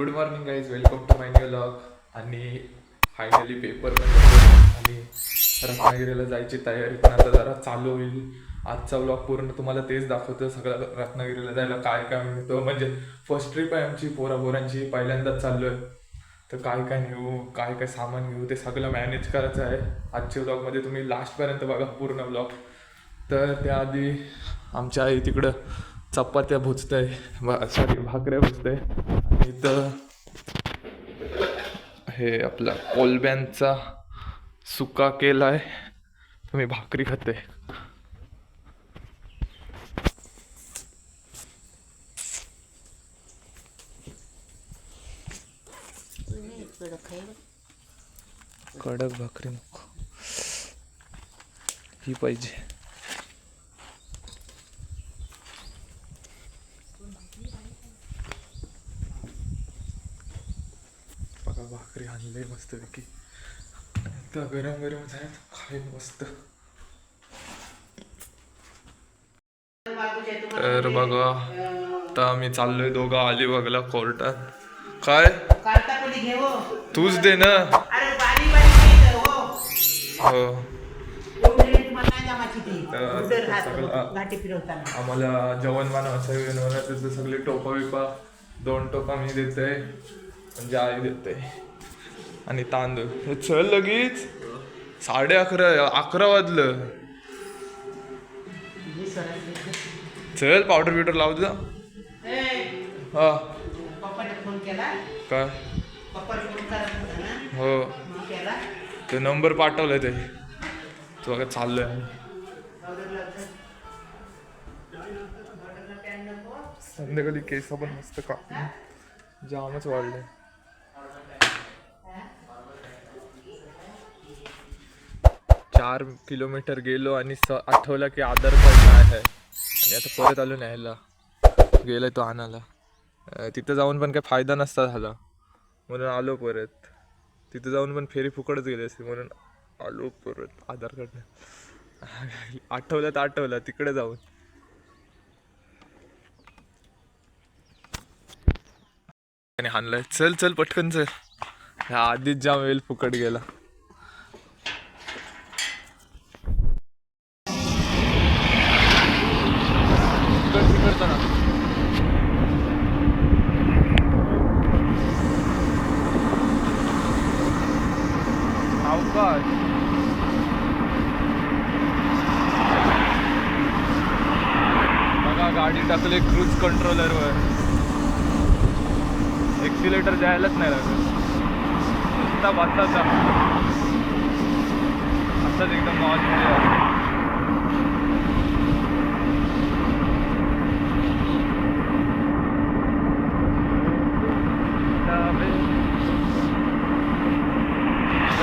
Good morning guys, welcome to my new vlog. आणि finally paper पण झाले आणि रत्नागिरीला जायची तयारी पण आता जरा चालू होईल. आजचा व्लॉग पूर्ण तुम्हाला तेच दाखवतो, सगळं रत्नागिरीला जायला काय काय मिळतं. म्हणजे फर्स्ट ट्रिप आहे आमची पोरांची, पहिल्यांदाच चाललो आहे. तर काय काय नेऊ, काय काय सामान घेऊ, ते सगळं मॅनेज करायचं आहे. आजच्या व्लॉगमध्ये तुम्ही लास्टपर्यंत बघा पूर्ण व्लॉग. तर त्याआधी आमच्या आई तिकडं चपात्या भुजतंय, सॉरी भाकऱ्या भुजतंय. आणि इथं हे आपला कोलब्यांचा सुका केला आहे, तुम्ही भाकरी खाते. कडक भाकरी नको, ही पाहिजे. बघा भाकरी आणले मस्त पैकी, तर गरम गरम आहे, खाईल मस्त. तर बघा आता आम्ही चाललोय दोघं अलिबागला कोर्टात. काय तूच दे ना. हो आम्हाला जेवण बनवायचं सगळे टोपा बिपा 2 टोपा मी देते, म्हणजे आई देते. आणि तांदूळ हे चल लगेच 11:30 वाजलं. चल पावडर बिवडर लावू जा. हा काय हो ते नंबर पाठवलाय ते, तू बघा चाललोय. संध्याकाळी केस पण मस्त कापले, जामच वाढले. चार किलोमीटर गेलो आणि आठवलं की आधार कार्ड नाही आहे. आणि आता परत आलो न्यायला, गेलाय तो आणायला. तिथं जाऊन पण काही फायदा नसता झाला, म्हणून आलो परत. तिथं जाऊन पण फेरी फुकटच गेली असते, म्हणून आलो परत आधार कार्ड. आठवलं तिकडे जाऊन. आणि हाणलाय, चल चल पटकन चल, ह्या आधीच जाम वेळ फुकट गेला. बघा गाडी टाकले क्रूज कंट्रोलरवर, एक्सिलेटर द्यायलाच नाही लागत, नुसता बसायचा. असंच एकदम मॉजमध्ये.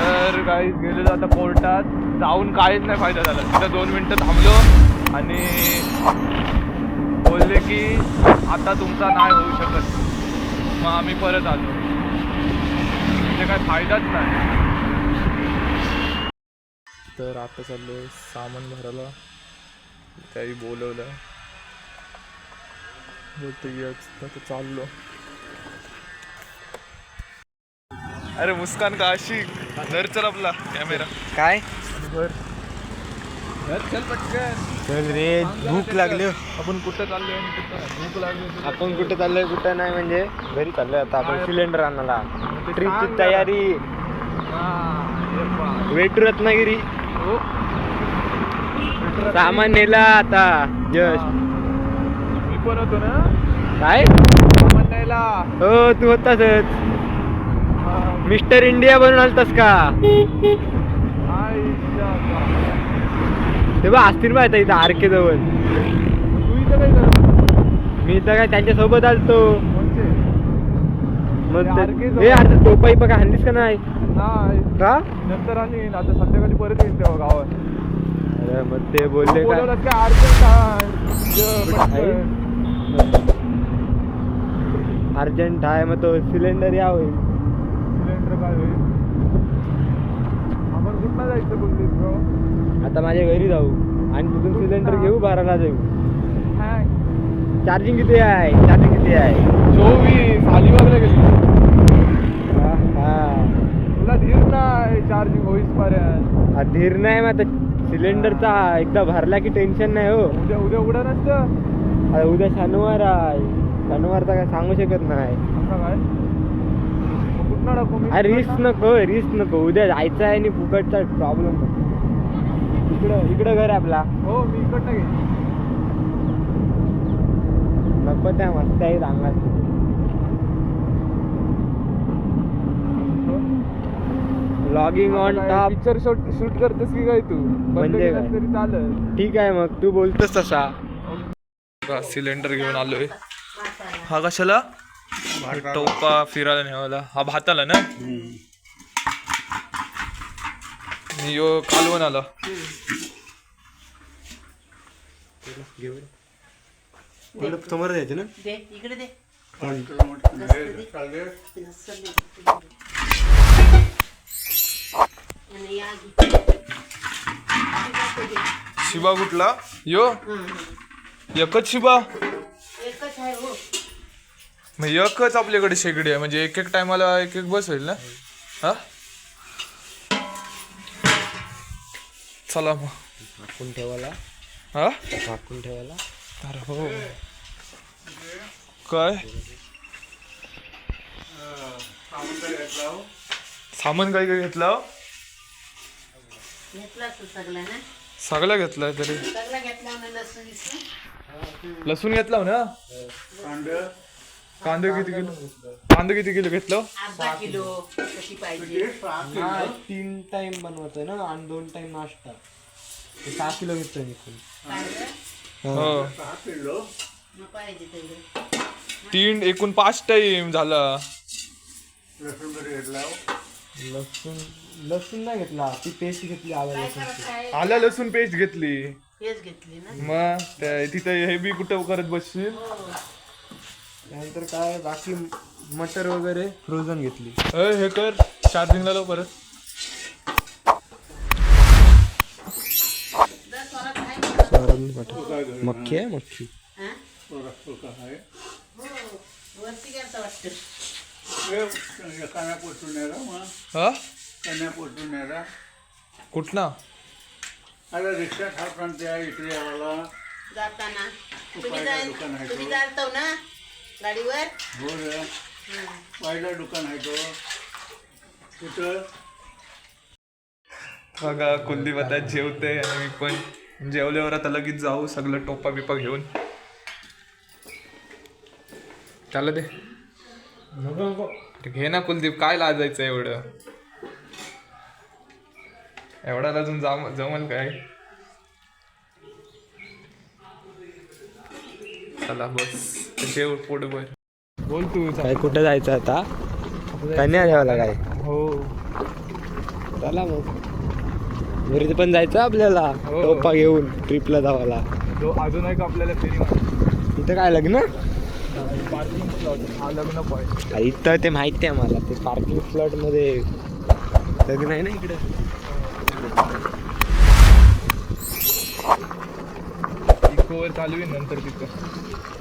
तर काही गेलेलो आता कोर्टात, जाऊन काहीच नाही फायदा झाला. तिथं 2 मिनटं थांबलो आणि बोलले की आता तुमचा नाही होऊ शकत. मग आम्ही परत आलो, म्हणजे काय फायदाच नाही. तर आता चाललोय सामान भरायला, त्याही बोलवलं, बोलते आता चाललो. अरे मुस्कान का आशिक, घर चल आपला कॅमेरा काय घर चल पटकन. चल रे, भूक लागली. आपण कुठं चाललोय आणि भूक लागली. आपण कुठं चाललोय कुठं नाही, म्हणजे घरी चाललोय आता आपण सिलेंडर आणायला. ट्रिपची तयारी, वेटू रत्नागिरी. सामान नेला आता जस्ट. मी पण होतो ना, काय सामान न्यायला. हो तू होताच, मिस्टर इंडिया बनून आलतास का? तेव्हा असतील बा इथं आरके जवळ. तू इथं काय करतो? मी तर काय त्यांच्यासोबत आलतो. मग RK हे आता टोपाई बघा हल्लीस का नाही? का नंतर आणि आता संध्याकाळी परत येईल तेव्हा गावात. अरे मग ते बोलले काय अर्जंट आहे, मग तो सिलेंडर या होईल. सिलेंडर काय होईल? आपण कुठला जायचं बोलतोय ब्रो? आता माझ्या घरी जाऊ आणि तिथून सिलेंडर घेऊ, बाराला जाऊ. चार्जिंग किती आहे? 24 अलिबागला गेली. तुला धीर नाही चार्जिंग होईस पर्यंत. धीर नाही मग सिलेंडरचा एकदा भरला की टेन्शन नाही हो. उद्या उद्या उघडा नसतं. आता उद्या शनिवार आहे, शनिवारचा काय सांगू शकत नाही. असं काय कुठं टाकू मी? अरे रिस्क नको उद्या जायचं आहे आणि फुकटचा प्रॉब्लेम. इकडं घर आहे आपला. हो मी इकडनं घे. नको त्या मस्त आहे सांगाल. Logging on top. Picture shoot करतेस की काय तू? बंद म्हणजे केलंस काय? तरी चालेल. ठीक आहे मग तू बोलतोस तसा. सिलेंडर घेऊन आलोय. हा कशाला? टोपा फिरायला न्यावाला. हा भाताला ना. यो कालवण आला. समोर द्यायचं ना. दे इकडे दे. आणि या शिबा कुठला? यो एकच शिबा. एकच आहे हो. मग एकच आपल्याकडे शेगडी आहे म्हणजे एक टायमाला एक बस होईल ना. हा चला मग झाकून ठेवायला. हा झाकून ठेवायला. अरे हो काय सामान काय काय घेतलं? घेतलास तू सगळा ना. सगळं घेतलं तरी. सगळा घेतला म्हणून लसूण बिसून. लसूण घेतला ना. कांदे किती किलो? कांदे किती किलो घेतलं? अर्धा किलो कशी पाहिजे. 3 टाइम बनवतोय ना आणि 2 टाइम नाश्ता. 6 किलो घेतोय मी. हो मग पाहिजे तेवढं. 3 एकूण 5 टाइम झाला. लसूण नाही घेतला, ती पेस्ट घेतली आला काय लसूण. करत आहे? आला लसूण पेस्ट घेतली. हेच घेतली ना. मग तिथं हे बी कुठं करत बसशील. हो. त्यानंतर काय बाकी मटर वगैरे फ्रोझन घेतली. हे कर चार्जिंगला लाव परत. जर स्वरात आहे का? मक्खी आहे मक्खी. हा? हो वरती करता वाटतं. हा कुठला? रिक्षा ठाकरांच्या इकडे आम्हाला जाताना तुम्ही दुकान आहे तुम्ही तो. जातो ना गाडीवर. हो रे हं. पहिला दुकान आहे तो तिथं. बघा कुलदीप आता जेवते आणि मी पण जेवल्यावर आता लगेच जाऊ सगळं टोपा बिपा घेऊन. त्याला दे. घे ना कुलदीप काय लाजायचं एवढं. एवढा लाजून जमल काय. चला बस जेव पोटभर. बोल तू. काय कुठं जायचं आता? कन्या द्यावाला काय? हो चला मग घरी पण जायचं आपल्याला. हो. टोपा घेऊन ट्रिपला जावाला. अजून एक आपल्याला फेरी इथं काय लग्न? Parking slot. हा लग्न पॉईंट. इथं ते माहिती आहे मला. ते पार्किंग स्लॉट मध्ये लग्न आहे ना इकडे. इकोवर चालू आहे नंतर तिथं.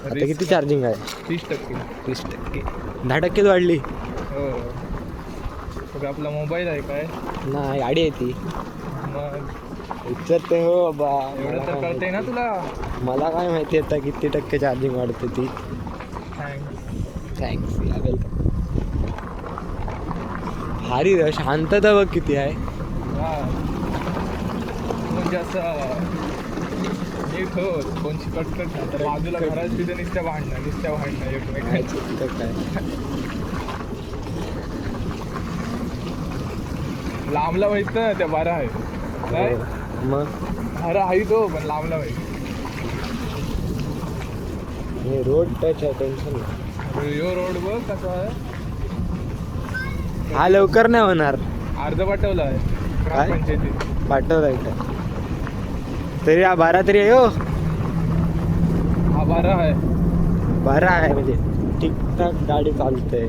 आता किती चार्जिंग आहे? 30%. 30%. 10% वाढली. हो बघ आपला मोबाईल आहे काय. नाही गाडी आहे ती. मग विचारते हो बाबा. एवढं तर कळतंय ना तुला. मला काय माहिती आता किती टक्के चार्जिंग वाढते ती. थँक्स. थँक्स. वेलकम. भारी रे, शांतता बघ किती आहे. म्हणजे असं नीट हो कोणची कटकट नाही. तर बाजूला घरात तिथे नुसत्या भांडणं एकमेकांची. इथं काय लांबला माहित ना त्या बारा आहे काय. मग बारा आहे तो पण लांबला माहित. हे रोड टच आहे. टेन्शन नाही. यो रोड बघ कसा आहे. हा लवकर नाही होणार. अर्ज पाठवला आहे ग्रामपंचायतीत. पाठवला इथं तरी हा 12 तरी आहे हो. हा 12 आहे. 12 आहे म्हणजे ठीकठाक गाडी चालते.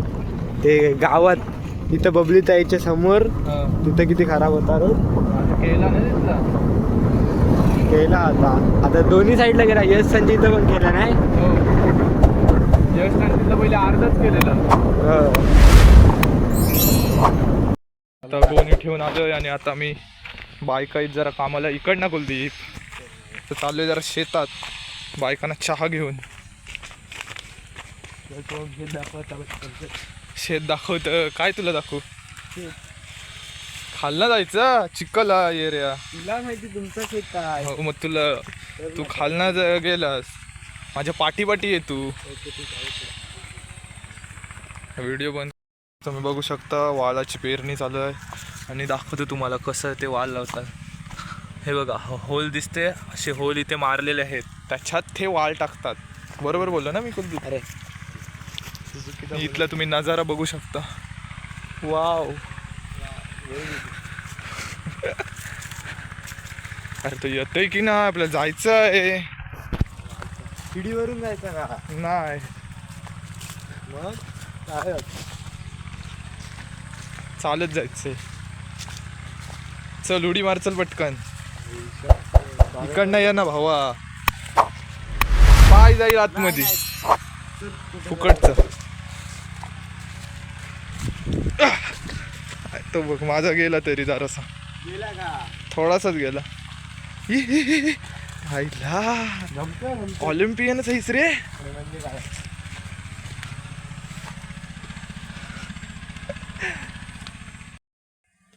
ते गावात इथं बबली ताईच्या समोर हा. तिथं किती खराब होता रोड. आता केला नाही तिथला. केला आता दोन्ही साईडला गेला. यश संजय इथं पण केला नाही. हो यश तिथलं पहिले अर्धच केलेला. हो. आता गोणी ठेवून आलोय आणि आता मी बायका जरा कामाला इकडनं कुलदीप तर चाललोय जरा शेतात बायकांना चहा घेऊन. शेत दाखवत काय तुला दाखवू? खालना जायचं चिखला एरिया. तुला माहिती तुमचं शेत काय? हो मग तुला तू खालना गेलास माझ्या पाठी ये तू. व्हिडिओ बंद. तुम्ही बघू शकता वालाची पेरणी चालू आहे आणि दाखवतो तुम्हाला कसं ते वाल लावतात. हे बघा होल दिसते, असे होल इथे मारलेले आहेत, त्याच्यात ते वाल टाकतात. बरोबर बोललो ना मी कुलदीप? अरे इथला तुम्ही नजारा बघू शकता. वाव. अरे तो येतोय की ना, आपल्याला जायचं आहे. शिडीवरून जायचं का? नाही मग काय चालत जायचंय. चल उडी मार, चल पटकन. इकडनं ये ना भावा, पाय जाईल आतमध्ये फुकटचं. तो बघ माझा गेला तरी जरासा, गेला का? थोडासाच गेला. ऑलिम्पियनच आहेस रे. म्हणजे काय?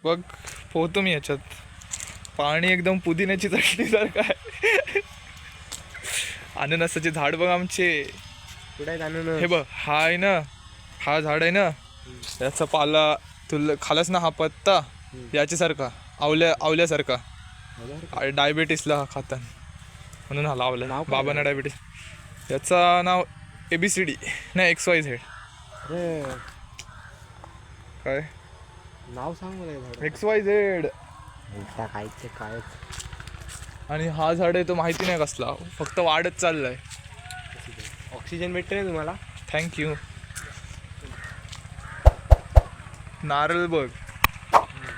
बघ पोहतो मी याच्यात. पाणी एकदम पुदिन्याची चटणी सारखं आहे. अननसाचे झाड बघ आमचे. कुठे जाणून हे बघ हा आहे ना, हा झाड आहे ना, याचा पाला तुला खालास ना, हा पत्ता याच्यासारखा आवल्यासारखा. डायबिटीसला हा खातात म्हणून हा लावला. नाव काय बाबांना डायबिटीस. याचं नाव ABCD नाही XYZ. अरे काय नाव सांग मला. XYZ. काय ते काय? आणि हा झाड आहे तो माहिती नाही कसला, फक्त वाढत चाललाय. ऑक्सिजन भेटते ना तुम्हाला? थँक्यू. नारळ बघ,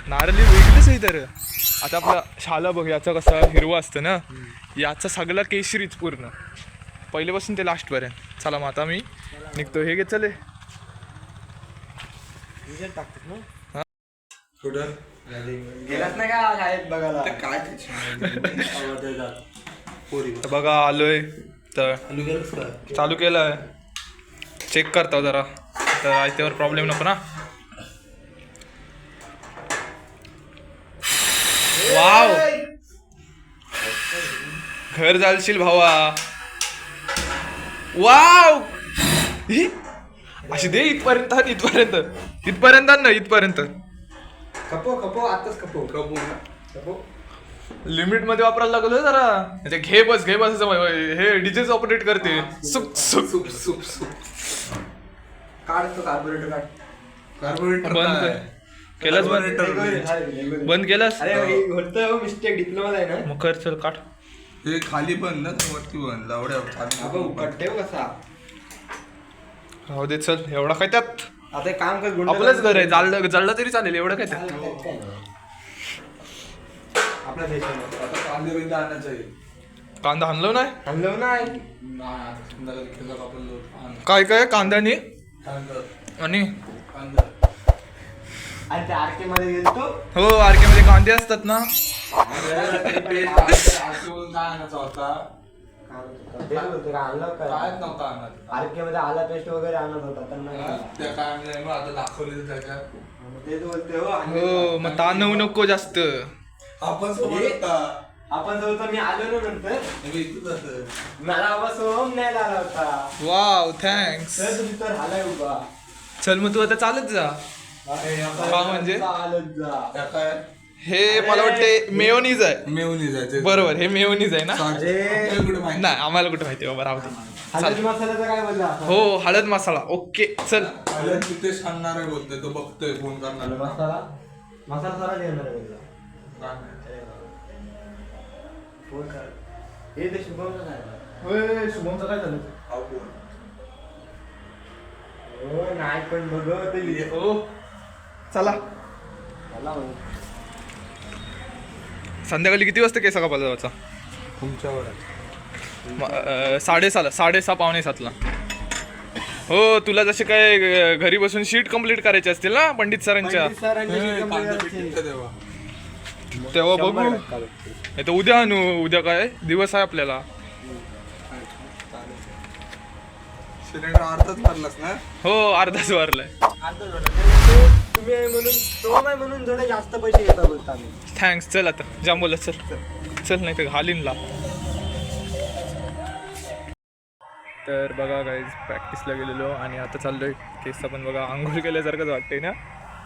नारळ वेगळंच आहे. तर आता आपला शाला बघ, याचा कसा हिरवा असतं ना, याचा सगळा केशरीच पूर्ण पहिल्यापासून ते लास्टपर्यंत. चला मग आता मी निघतो. हे घे चले. टाकतात ना कुठं गेलाच नाही का शाळेत बघायला? काय तर बघा आलोय, तर चालू केलंय. चेक करतो जरा, तर आयत्यावर प्रॉब्लेम नको ना. वाव, घर जालशील भावा. वाव, ही अशी दे. इथपर्यंत ना, इथपर्यंत खपो आताच खपो. लिमिट मध्ये वापरायला लागलो जरा. म्हणजे घे बस असं हे डीजेच ऑपरेट करते. सुप सुप सुप सुप सुप. काढतो कार्बोरेटर काढ. कार्बोरेटर बंद केलास? बंद केलास? अरे होतं मिस्टेक. डिप्लोमा आहे ना. मग कर, चल काढ. हे खाली बंद ना, वरती बंद लावड्या ठेव कसा. राहू दे, चल. एवढा काय त्यात, आता एक काम कर. आपलंच घर आहे. जळलं तरी चालेल. एवढं काय त्यात. आपल्या देशामध्ये आता कांदे बिंदे आणायचं आहे. कांदा आणलो नाही. हल्लो नाही. काय काय कांद्याने आणि आणि त्या आरके मध्ये गेलतो. हो, आरके मध्ये कांदे असतात ना. आरके मध्ये आला पेस्ट वगैरे आणत होता हो, मग ताणवू नको जास्त. आपण सोबत मी आलो ना नंतर. मला बाबा सोहम न्यायला आला होता. Wow, thanks. तर आलाय उभा. चल मग तू आता चालत जा. का म्हणजे चालत जा. हे मला वाटते मेयोनीज आहे. मेवणी जायचं बरोबर, हे मेयोनीज आहे ना. माहिती नाही, आम्हाला कुठे माहिती बाबा. राहू दे. हळद मसाल्याचं काय बोलला? हो, हळद मसाला. ओके चल. तिथे सांगणार आहे बोलतोय, तो बघतोय फोन करणार. मसाला सारा देणार आहे बोलला. फोन कर. हे ते शुभमचं काय? शुभमचं काय झालं? हो नाही पण बघ हो, चला. संध्याकाळी किती वाजता केसा कापायला जायचा? तुमच्यावर 6:30, 6:30 पावणे 7ला. हो तुला जसे काय घरी बसून शीट कंप्लीट करायचे असतील ना पंडित सरांच्या तेव्हा बघू नाही तर उद्या आणू. उद्या काय दिवस आहे आपल्याला. सिलेंडर अर्धाच भरलास ना. हो अर्धाच वारलाय. तुम्ही आहे म्हणून तो नाही म्हणून थोडे जास्त पैसे घेता बोलता आम्ही. थँक्स. चल आता जांबोला चल चल नाही तर घालीन ला. तर बघा गाईज प्रॅक्टिसला गेलेलो आणि आता चाललोय केस पण बघा आंघोळ केल्यासारखंच वाटतंय ना.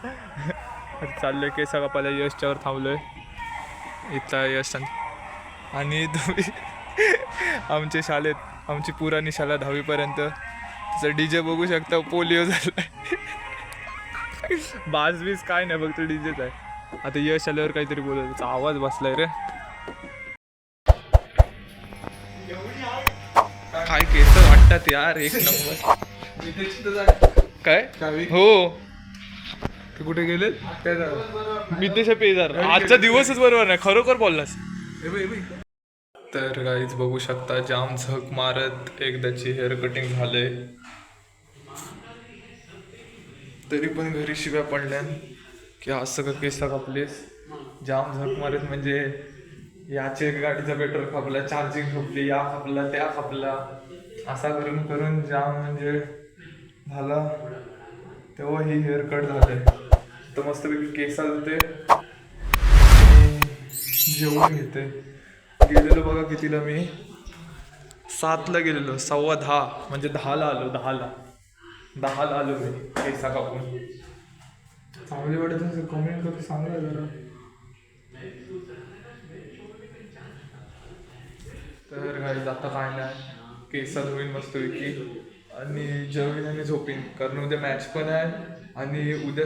आता चाललोय केस कापायला. यशच्यावर थांबलोय. इथला यश आणि तुम्ही आमच्या शाळेत आमची पुराणी शाळा 10वीपर्यंत तिचं DJ बघू शकता. पोलिओ झालाय. बाज बीज काय नाही फक्त डीजेच आहे. आता यश आल्यावर काहीतरी बोलत त्याचा आवाज बसलाय रे. काय केस वाटतात यार एक नंबर. काय हो ते कुठे गेले मितेश पेजार. आजचा दिवसच बरोबर नाही खरोखर बोललास. तर गाईज बघू शकता जाम झक मारत एकदाची हेअर कटिंग झाले तरी पण घरी शिव्या पडल्या की असं का केस कापलीस. जाम झक मारत म्हणजे याचे गाडीचा पेट्रोल खपला, चार्जिंग खपली, या खपला त्या खपला, असा करून करून जाम म्हणजे झाला. तेव्हा ही हेअर कट झाले. तर मस्तपैकी केस होते आणि जेवून घेते. गेलेलो बघा कितीला मी 7ला गेलेलो. 10:15 म्हणजे 10ला आलो. 10ला आलो मी केसा कापून. चांगली वाटत असेल कमेंट करून सांगा जरा. तर काही आता काय नाही केसात होईल मस्तपैकी आणि जेवीन आणि झोपीन कारण उद्या मॅच पण आहे आणि उद्या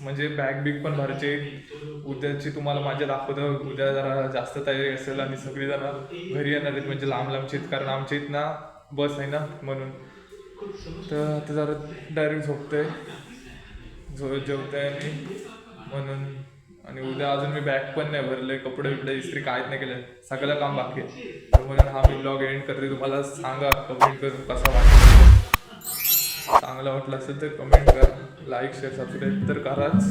म्हणजे बॅग बिग पण भरायचे. उद्याची तुम्हाला माझ्या दाखवतो. उद्या जरा जास्त तयारी असेल आणि सगळी जरा घरी येणार आहेत म्हणजे लांब लांबची कारण आमच्या इथं बस आहे ना म्हणून. तर आता जरा डायरेक्ट झोपतोय जेवतोय आणि म्हणून. आणि उद्या अजून मी बॅग पण नाही भरले. कपडे बिपडे इस्त्री काहीच नाही केलं. सगळं काम बाकी आहे. तर म्हणून हा मी ब्लॉग एंड करते. तुम्हाला सांगा कमेंट करून कसा वाटला. चांगला वाटला असेल तर कमेंट करा. लाईक शेअर सबस्क्राईब तर कराच.